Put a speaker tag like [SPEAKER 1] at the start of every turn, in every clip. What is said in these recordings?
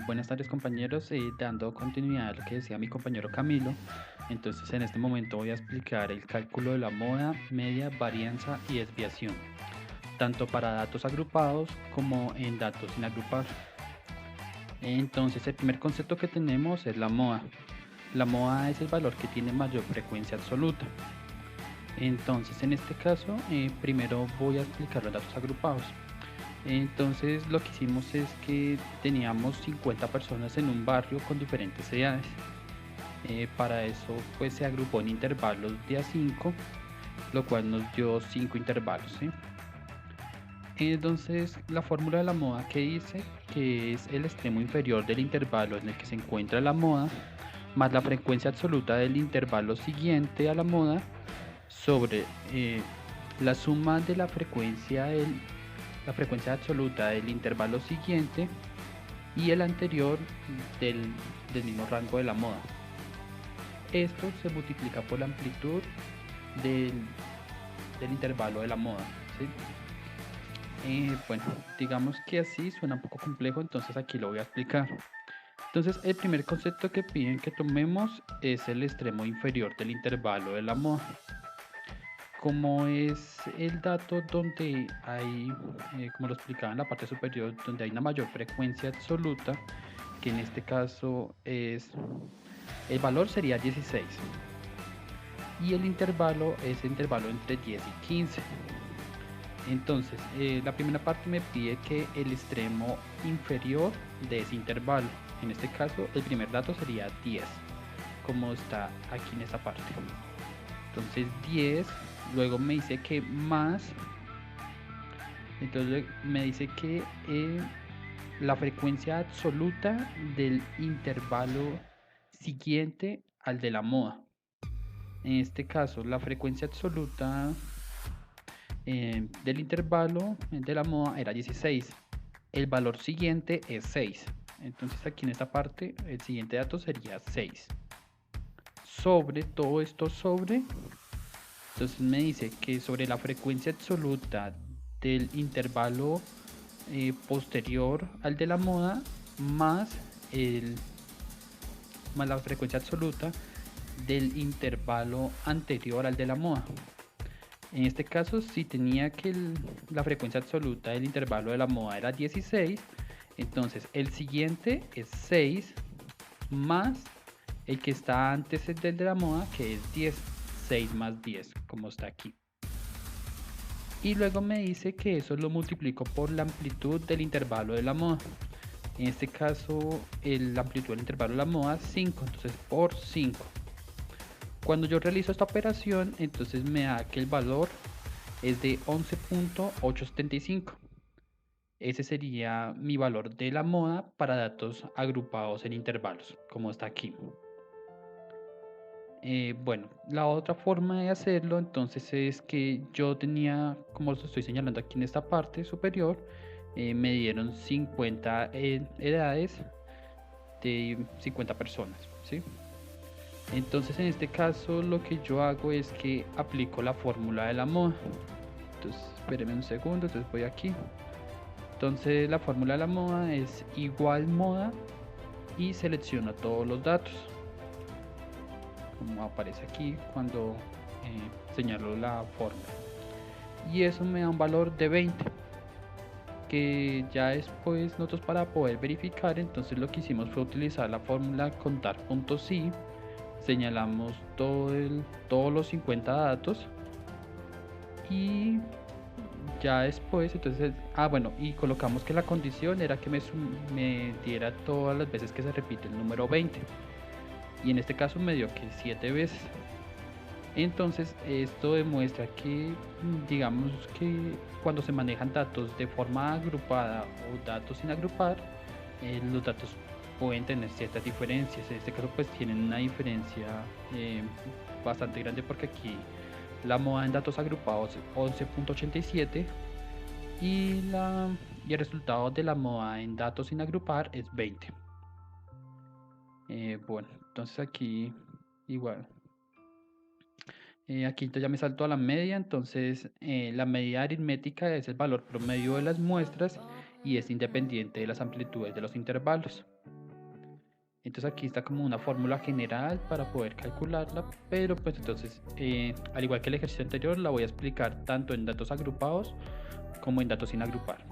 [SPEAKER 1] Buenas tardes compañeros, dando continuidad a lo que decía mi compañero Camilo. Entonces en este momento voy a explicar el cálculo de la moda, media, varianza y desviación, tanto para datos agrupados como en datos sin agrupar. Entonces el primer concepto que tenemos es la moda. La moda es el valor que tiene mayor frecuencia absoluta. Entonces en este caso, primero voy a explicar los datos agrupados. Entonces lo que hicimos es que teníamos 50 personas en un barrio con diferentes edades. Para eso pues se agrupó en intervalos de a 5, lo cual nos dio 5 intervalos, ¿sí? Entonces la fórmula de la moda que dice que es el extremo inferior del intervalo en el que se encuentra la moda más la frecuencia absoluta del intervalo siguiente a la moda sobre la suma de la frecuencia absoluta del intervalo siguiente y el anterior del, del mismo rango de la moda. Esto se multiplica por la amplitud del, del intervalo de la moda, ¿sí? Bueno, digamos que así suena un poco complejo, entonces aquí lo voy a explicar. Entonces, el primer concepto que piden que tomemos es el extremo inferior del intervalo de la moda. Como es el dato donde hay, como lo explicaba en la parte superior, donde hay una mayor frecuencia absoluta, que en este caso es, el valor sería 16 y el intervalo es el intervalo entre 10 y 15. Entonces, la primera parte me pide que el extremo inferior de ese intervalo, en este caso el primer dato sería 10, como está aquí en esta parte. Entonces 10, luego me dice que más, entonces me dice que la frecuencia absoluta del intervalo siguiente al de la moda. En este caso, la frecuencia absoluta del intervalo de la moda era 16. El valor siguiente es 6. Entonces aquí en esta parte el siguiente dato sería 6. Sobre todo esto sobre, entonces me dice que sobre la frecuencia absoluta del intervalo posterior al de la moda más, el, más la frecuencia absoluta del intervalo anterior al de la moda. En este caso, si tenía que la frecuencia absoluta del intervalo de la moda era 16, entonces el siguiente es 6 más el que está antes del de la moda, que es 10. 6 más 10, como está aquí. Y luego me dice que eso lo multiplico por la amplitud del intervalo de la moda. En este caso, la amplitud del intervalo de la moda es 5, entonces por 5. Cuando yo realizo esta operación, entonces me da que el valor es de 11.875. Ese sería mi valor de la moda para datos agrupados en intervalos, como está aquí. Bueno, la otra forma de hacerlo entonces es que yo tenía, como os estoy señalando aquí en esta parte superior, me dieron 50 edades de 50 personas, ¿sí? Entonces en este caso lo que yo hago es que aplico la fórmula de la moda. Entonces espérenme un segundo, entonces voy aquí. Entonces la fórmula de la moda es igual moda y selecciono todos los datos, como aparece aquí cuando señalo la fórmula. Y eso me da un valor de 20, que ya después nosotros para poder verificar, entonces lo que hicimos fue utilizar la fórmula contar.si, señalamos todos los 50 datos y ya después, entonces, bueno, y colocamos que la condición era que me diera todas las veces que se repite el número 20. Y en este caso me dio que 7 veces. Entonces, esto demuestra que, digamos que cuando se manejan datos de forma agrupada o datos sin agrupar, los datos pueden tener ciertas diferencias. En este caso, pues tienen una diferencia eh, bastante grande porque aquí la moda en datos agrupados es 11.87 y, y el resultado de la moda en datos sin agrupar es 20. Bueno, entonces aquí igual. Aquí entonces ya me salto a la media, entonces la medida aritmética es el valor promedio de las muestras y es independiente de las amplitudes de los intervalos. Entonces aquí está como una fórmula general para poder calcularla, pero pues entonces, al igual que el ejercicio anterior, la voy a explicar tanto en datos agrupados como en datos sin agrupar.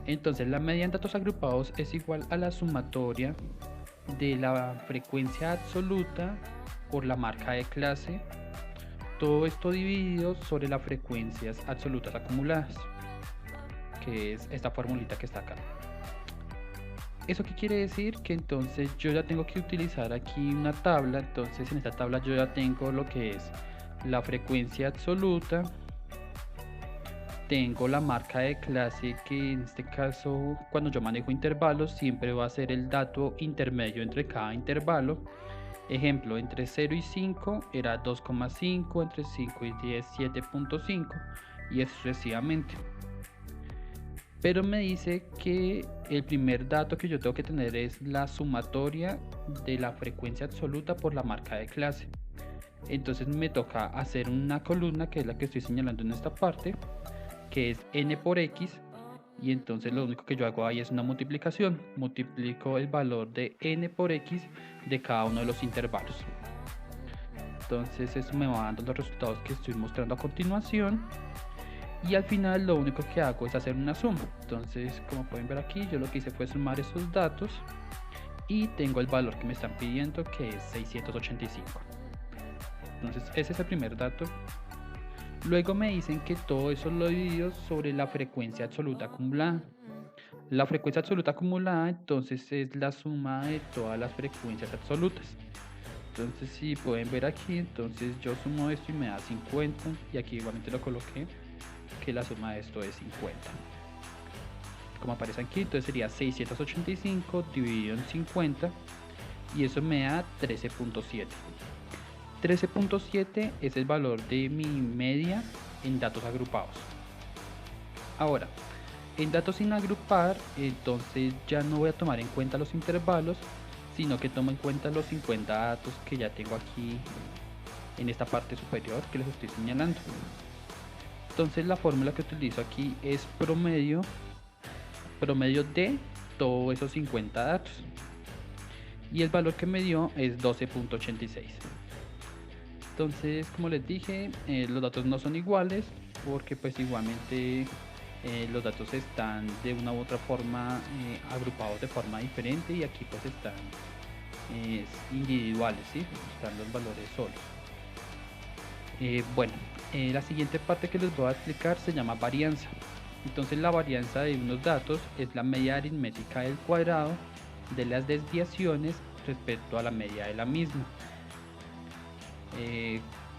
[SPEAKER 1] Entonces la media en datos agrupados es igual a la sumatoria de la frecuencia absoluta por la marca de clase, todo esto dividido sobre las frecuencias absolutas acumuladas, que es esta formulita que está acá. ¿Eso qué quiere decir? Que entonces yo ya tengo que utilizar aquí una tabla. Entonces en esta tabla yo ya tengo lo que es la frecuencia absoluta, tengo la marca de clase, que en este caso cuando yo manejo intervalos siempre va a ser el dato intermedio entre cada intervalo. Ejemplo, entre 0 y 5 era 2,5, entre 5 y 10 7,5 y así sucesivamente. Pero me dice que el primer dato que yo tengo que tener es la sumatoria de la frecuencia absoluta por la marca de clase. Entonces me toca hacer una columna, que es la que estoy señalando en esta parte, que es n por x, y entonces lo único que yo hago ahí es una multiplicación. Multiplico el valor de n por x de cada uno de los intervalos. Entonces eso me va dando los resultados que estoy mostrando a continuación. Y al final lo único que hago es hacer una suma. Entonces, como pueden ver aquí, yo lo que hice fue sumar esos datos y tengo el valor que me están pidiendo, que es 685. Entonces ese es el primer dato. Luego me dicen que todo eso lo divido sobre la frecuencia absoluta acumulada. La frecuencia absoluta acumulada entonces es la suma de todas las frecuencias absolutas. Entonces si pueden ver aquí, entonces yo sumo esto y me da 50, y aquí igualmente lo coloqué, que la suma de esto es 50. Como aparece aquí, entonces sería 685 dividido en 50 y eso me da 13,7. 13,7 es el valor de mi media en datos agrupados. Ahora, en datos sin agrupar, entonces ya no voy a tomar en cuenta los intervalos, sino que tomo en cuenta los 50 datos que ya tengo aquí en esta parte superior que les estoy señalando. Entonces la fórmula que utilizo aquí es promedio de todos esos 50 datos, y el valor que me dio es 12,86. Entonces, como les dije, los datos no son iguales porque pues igualmente los datos están de una u otra forma agrupados de forma diferente, y aquí pues están individuales, ¿sí? Están los valores solos. Bueno, la siguiente parte que les voy a explicar se llama varianza. Entonces la varianza de unos datos es la media aritmética del cuadrado de las desviaciones respecto a la media de la misma.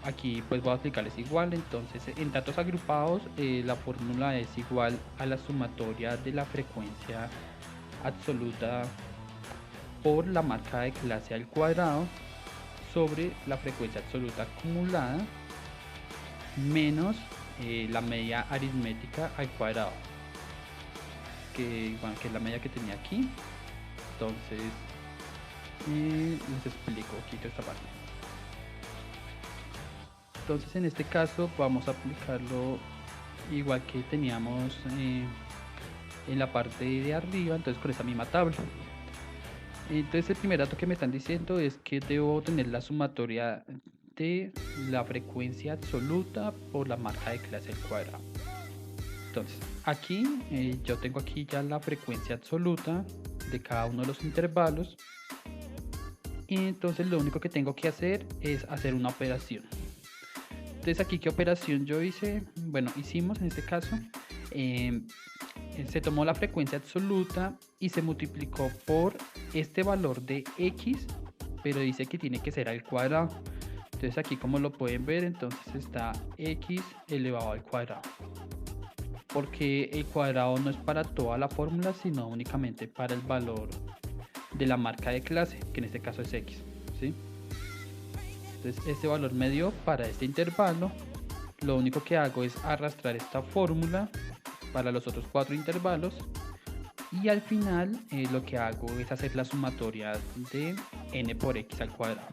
[SPEAKER 1] Aquí pues voy a explicarles igual. Entonces en datos agrupados la fórmula es igual a la sumatoria de la frecuencia absoluta por la marca de clase al cuadrado sobre la frecuencia absoluta acumulada menos la media aritmética al cuadrado, que es la media que tenía aquí. Entonces les explico aquí esta parte. Entonces en este caso vamos a aplicarlo igual que teníamos en la parte de arriba, entonces con esta misma tabla. Entonces el primer dato que me están diciendo es que debo tener la sumatoria de la frecuencia absoluta por la marca de clase al cuadrado. Entonces aquí yo tengo aquí ya la frecuencia absoluta de cada uno de los intervalos, y entonces lo único que tengo que hacer es hacer una operación. Entonces aquí, ¿qué operación yo hice? Bueno, hicimos en este caso, se tomó la frecuencia absoluta y se multiplicó por este valor de x, pero dice que tiene que ser al cuadrado. Entonces aquí, como lo pueden ver, entonces está x elevado al cuadrado, porque el cuadrado no es para toda la fórmula, sino únicamente para el valor de la marca de clase, que en este caso es x, ¿sí? Entonces este valor me dio para este intervalo. Lo único que hago es arrastrar esta fórmula para los otros 4 intervalos, y al final lo que hago es hacer la sumatoria de n por x al cuadrado,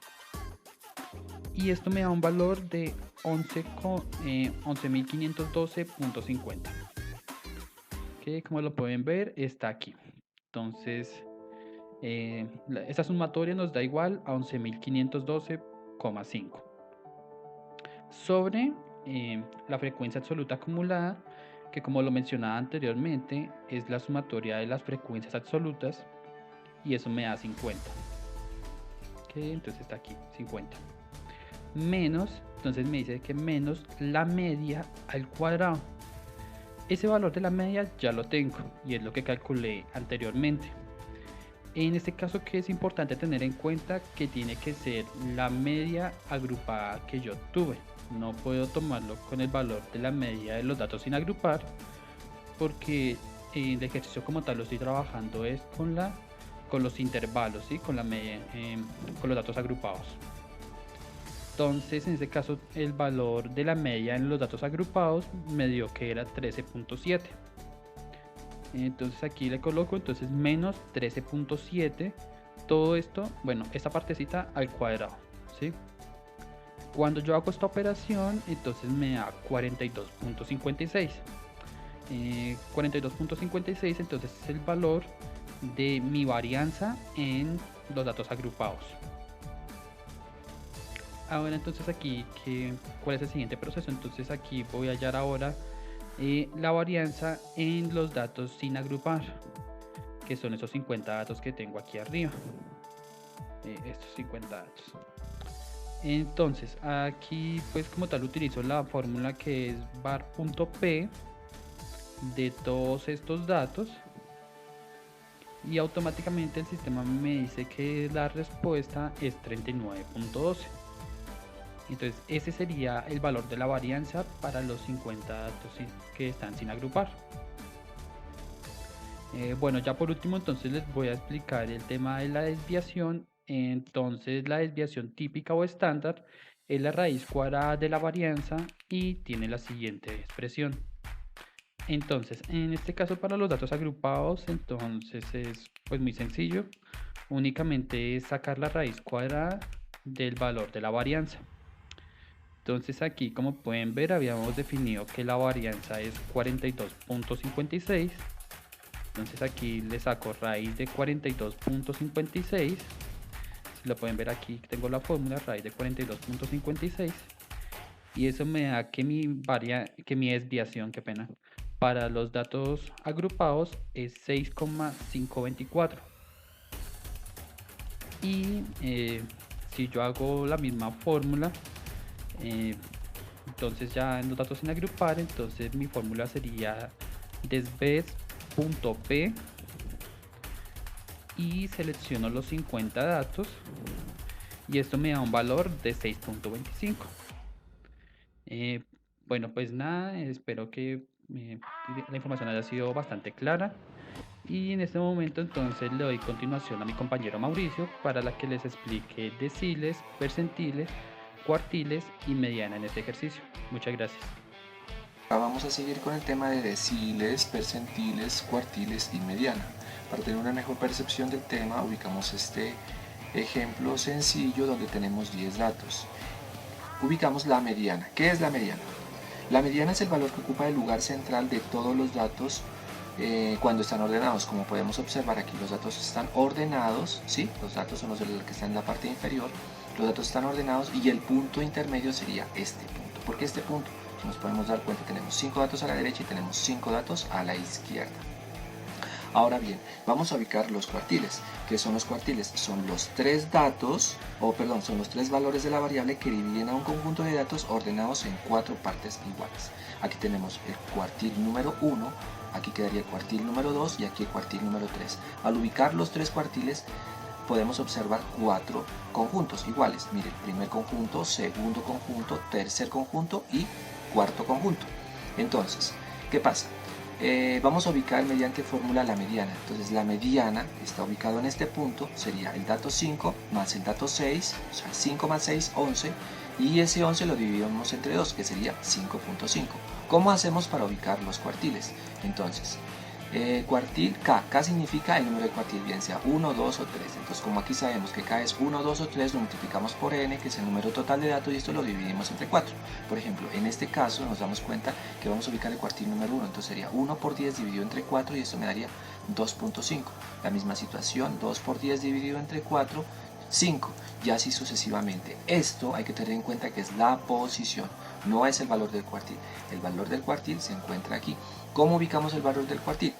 [SPEAKER 1] y esto me da un valor de 11.512.50, que, como lo pueden ver, está aquí. Entonces, esta sumatoria nos da igual a 11.512,5 sobre la frecuencia absoluta acumulada, que como lo mencionaba anteriormente, es la sumatoria de las frecuencias absolutas, y eso me da 50. ¿Ok? Entonces está aquí, 50. Menos, entonces me dice que menos la media al cuadrado. Ese valor de la media ya lo tengo, y es lo que calculé anteriormente. En este caso, que es importante tener en cuenta, que tiene que ser la media agrupada que yo tuve. No puedo tomarlo con el valor de la media de los datos sin agrupar, porque el ejercicio como tal lo estoy trabajando es con los intervalos, ¿sí? Con la media, con los datos agrupados. Entonces, en este caso, el valor de la media en los datos agrupados me dio que era 13.7. Entonces aquí le coloco entonces menos 13.7, todo esto, bueno, esta partecita al cuadrado, ¿sí? Cuando yo hago esta operación, entonces me da 42.56. 42.56 entonces es el valor de mi varianza en los datos agrupados. Ahora entonces aquí, ¿cuál es el siguiente proceso? Entonces aquí voy a hallar ahora la varianza en los datos sin agrupar, que son esos 50 datos que tengo aquí arriba. Estos 50 datos. Entonces aquí pues como tal utilizo la fórmula que es var.p de todos estos datos, y automáticamente el sistema me dice que la respuesta es 39.12. Entonces ese sería el valor de la varianza para los 50 datos que están sin agrupar. Bueno, ya por último entonces les voy a explicar el tema de la desviación. Entonces la desviación típica o estándar es la raíz cuadrada de la varianza y tiene la siguiente expresión. Entonces, en este caso para los datos agrupados, entonces es pues muy sencillo. Únicamente es sacar la raíz cuadrada del valor de la varianza. Entonces aquí, como pueden ver, habíamos definido que la varianza es 42.56. Entonces aquí le saco raíz de 42.56. Si lo pueden ver aquí, tengo la fórmula raíz de 42.56. Y eso me da que mi desviación, qué pena, para los datos agrupados es 6,524. Y si yo hago la misma fórmula, entonces ya en los datos sin agrupar, entonces mi fórmula sería desves.p y selecciono los 50 datos, y esto me da un valor de 6.25. Bueno, pues nada, espero que la información haya sido bastante clara, y en este momento entonces le doy continuación a mi compañero Mauricio para la que les explique deciles, percentiles, cuartiles y mediana en este ejercicio. Muchas gracias.
[SPEAKER 2] Ahora vamos a seguir con el tema de deciles, percentiles, cuartiles y mediana. Para tener una mejor percepción del tema, ubicamos este ejemplo sencillo donde tenemos 10 datos. Ubicamos la mediana. ¿Qué es la mediana? La mediana es el valor que ocupa el lugar central de todos los datos cuando están ordenados. Como podemos observar aquí, los datos están ordenados, ¿sí? Los datos son los que están en la parte inferior. Los datos están ordenados y el punto intermedio sería este punto. ¿Por qué este punto? Si nos podemos dar cuenta, tenemos 5 datos a la derecha y tenemos 5 datos a la izquierda. Ahora bien, vamos a ubicar los cuartiles. ¿Qué son los cuartiles? Son los 3 datos, son los 3 valores de la variable que dividen a un conjunto de datos ordenados en 4 partes iguales. Aquí tenemos el cuartil número 1, aquí quedaría el cuartil número 2 y aquí el cuartil número 3. Al ubicar los 3 cuartiles, podemos observar 4 conjuntos iguales. Mire, primer conjunto, segundo conjunto, tercer conjunto y cuarto conjunto. Entonces, ¿qué pasa? Vamos a ubicar mediante fórmula la mediana. Entonces la mediana está ubicado en este punto, sería el dato 5 más el dato 6, o sea 5 más 6, 11, y ese 11 lo dividimos entre 2, que sería 5.5. ¿Cómo hacemos para ubicar los cuartiles? Entonces, Cuartil, K significa el número de cuartil, bien sea 1, 2 o 3. Entonces, como aquí sabemos que K es 1, 2 o 3, lo multiplicamos por N, que es el número total de datos, y esto lo dividimos entre 4. Por ejemplo, en este caso nos damos cuenta que vamos a ubicar el cuartil número 1, entonces sería 1 por 10 dividido entre 4, y esto me daría 2.5. La misma situación, 2 por 10 dividido entre 4, 5, y así sucesivamente. Esto hay que tener en cuenta que es la posición, no es el valor del cuartil. El valor del cuartil se encuentra aquí. ¿Cómo ubicamos el valor del cuartil?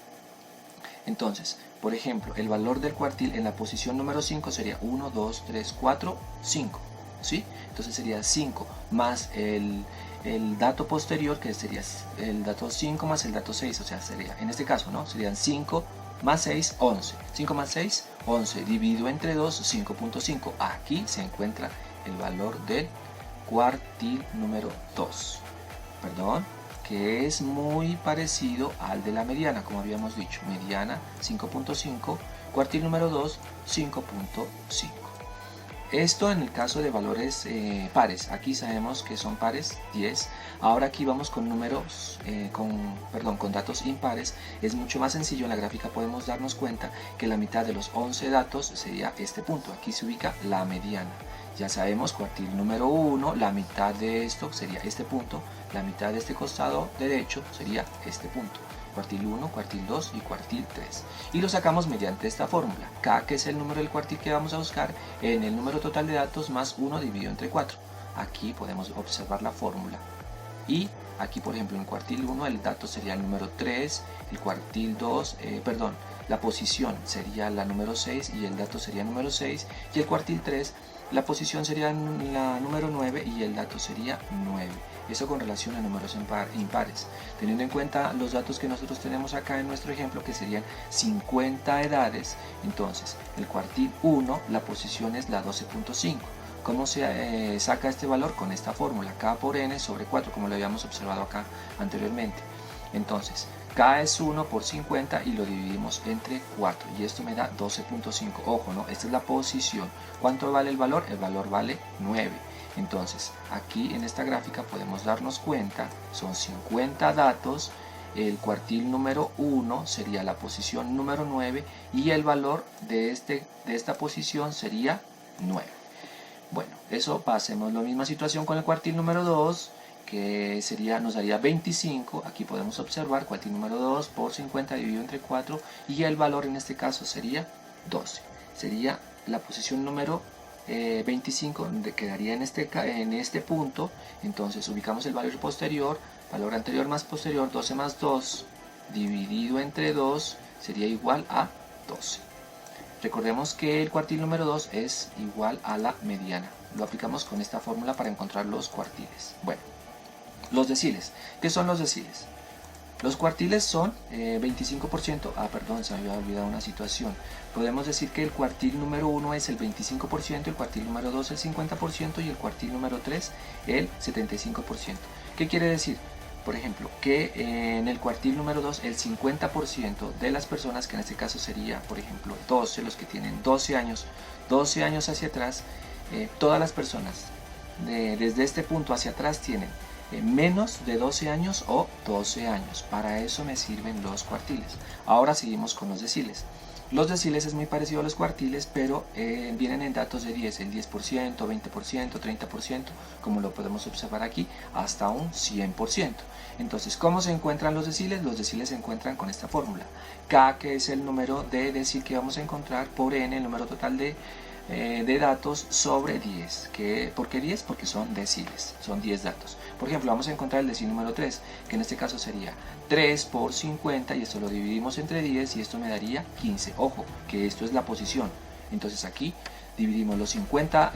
[SPEAKER 2] Entonces, por ejemplo, el valor del cuartil en la posición número 5 sería 1, 2, 3, 4, 5. ¿Sí? Entonces sería 5 más el dato posterior, que sería el dato 5 más el dato 6. O sea, sería, en este caso, ¿no? Serían 5 más 6, 11. 5 más 6, 11. Dividido entre 2, 5.5. Aquí se encuentra el valor del cuartil número 2. Perdón, que es muy parecido al de la mediana, como habíamos dicho. Mediana 5.5, cuartil número 2, 5.5. Esto en el caso de valores pares. Aquí sabemos que son pares, 10. Ahora aquí vamos con números, con datos impares. Es mucho más sencillo. En la gráfica podemos darnos cuenta que la mitad de los 11 datos sería este punto. Aquí se ubica la mediana. Ya sabemos, cuartil número 1, la mitad de esto sería este punto, la mitad de este costado derecho sería este punto. Cuartil 1, cuartil 2 y cuartil 3. Y lo sacamos mediante esta fórmula. K, que es el número del cuartil que vamos a buscar, en el número total de datos más 1 dividido entre 4. Aquí podemos observar la fórmula. Y aquí, por ejemplo, en cuartil 1 el dato sería el número 3, el cuartil 2, la posición sería la número 6 y el dato sería el número 6, y el cuartil 3, la posición sería la número 9 y el dato sería 9. Eso con relación a números impares. Teniendo en cuenta los datos que nosotros tenemos acá en nuestro ejemplo, que serían 50 edades, entonces el cuartil 1, la posición es la 12.5. ¿Cómo se saca este valor? Con esta fórmula, K por N sobre 4, como lo habíamos observado acá anteriormente. Entonces, K es 1 por 50 y lo dividimos entre 4. Y esto me da 12.5. Ojo, ¿no? Esta es la posición. ¿Cuánto vale el valor? El valor vale 9. Entonces, aquí en esta gráfica podemos darnos cuenta, son 50 datos. El cuartil número 1 sería la posición número 9 y el valor de esta posición sería 9. Bueno, eso pasemos la misma situación con el cuartil número 2, que nos daría 25. Aquí podemos observar cuartil número 2 por 50 dividido entre 4 y el valor en este caso sería 12. Sería la posición número 25, donde quedaría en este punto. Entonces ubicamos el valor posterior, valor anterior más posterior, 12 más 2 dividido entre 2 sería igual a 12. Recordemos que el cuartil número 2 es igual a la mediana. Lo aplicamos con esta fórmula para encontrar los cuartiles. Bueno, los deciles. ¿Qué son los deciles? Los cuartiles son 25%. Perdón, se me había olvidado una situación. Podemos decir que el cuartil número 1 es el 25%, el cuartil número 2 el 50% y el cuartil número 3 el 75%. ¿Qué quiere decir? Por ejemplo, que en el cuartil número 2 el 50% de las personas, que en este caso sería, por ejemplo, 12, los que tienen 12 años hacia atrás, todas las personas desde este punto hacia atrás tienen menos de 12 años o 12 años. Para eso me sirven los cuartiles. Ahora seguimos con los deciles. Los deciles es muy parecido a los cuartiles, pero vienen en datos de 10, el 10%, 20%, 30%, como lo podemos observar aquí, hasta un 100%. Entonces, ¿cómo se encuentran los deciles? Los deciles se encuentran con esta fórmula. K, que es el número de decil que vamos a encontrar, por N, el número total de datos, sobre 10. ¿Por qué 10? Porque son deciles, son 10 datos. Por ejemplo, vamos a encontrar el decil número 3, que en este caso sería 3 por 50, y esto lo dividimos entre 10 y esto me daría 15. Ojo, que esto es la posición. Entonces aquí dividimos los 50,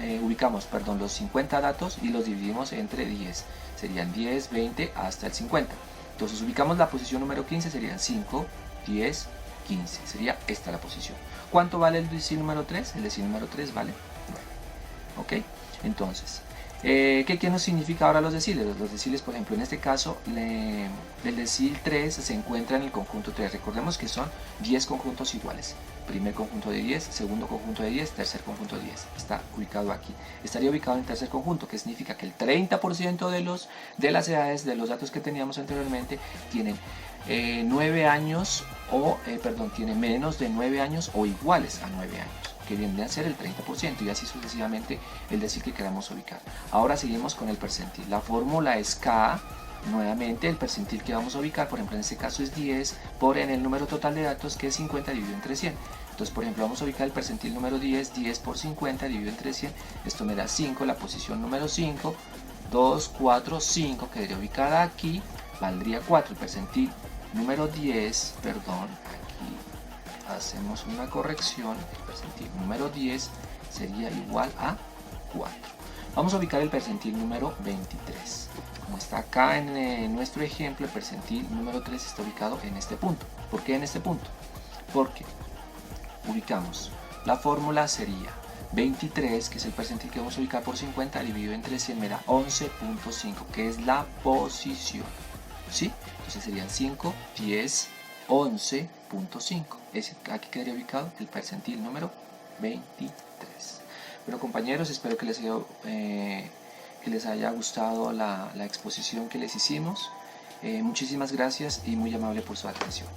[SPEAKER 2] los 50 datos y los dividimos entre 10. Serían 10, 20 hasta el 50. Entonces ubicamos la posición número 15, serían 5, 10, 15. Sería esta la posición. ¿Cuánto vale el decil número 3? El decil número 3 vale 9. ¿Ok? Entonces, ¿qué nos significa ahora los deciles? Los deciles, por ejemplo, en este caso, el decil 3 se encuentra en el conjunto 3. Recordemos que son 10 conjuntos iguales. Primer conjunto de 10, segundo conjunto de 10, tercer conjunto de 10. Está ubicado aquí. Estaría ubicado en el tercer conjunto, que significa que el 30% de las edades, de los datos que teníamos anteriormente, tienen 9 años perdón, tiene menos de 9 años o iguales a 9 años, que viene a ser el 30%, y así sucesivamente el decil que queramos ubicar. Ahora seguimos con el percentil. La fórmula es K. Nuevamente el percentil que vamos a ubicar, por ejemplo en este caso es 10 por n, el número total de datos, que es 50 dividido entre 100. Entonces, por ejemplo, vamos a ubicar el percentil número 10, 10 por 50 dividido entre 100, esto me da 5, la posición número 5, 2, 4, 5, quedaría ubicada aquí, valdría 4, el percentil número 10, perdón, aquí hacemos una corrección, el percentil número 10 sería igual a 4. Vamos a ubicar el percentil número 23. Como está acá en nuestro ejemplo, el percentil número 3 está ubicado en este punto. ¿Por qué en este punto? Porque ubicamos, la fórmula sería 23, que es el percentil que vamos a ubicar por 50, dividido entre 100 me da 11.5, que es la posición, ¿sí? Entonces serían 5, 10, 11.5. Aquí quedaría ubicado el percentil número 23. Bueno, compañeros, espero que les haya gustado la exposición que les hicimos. Muchísimas gracias y muy amable por su atención.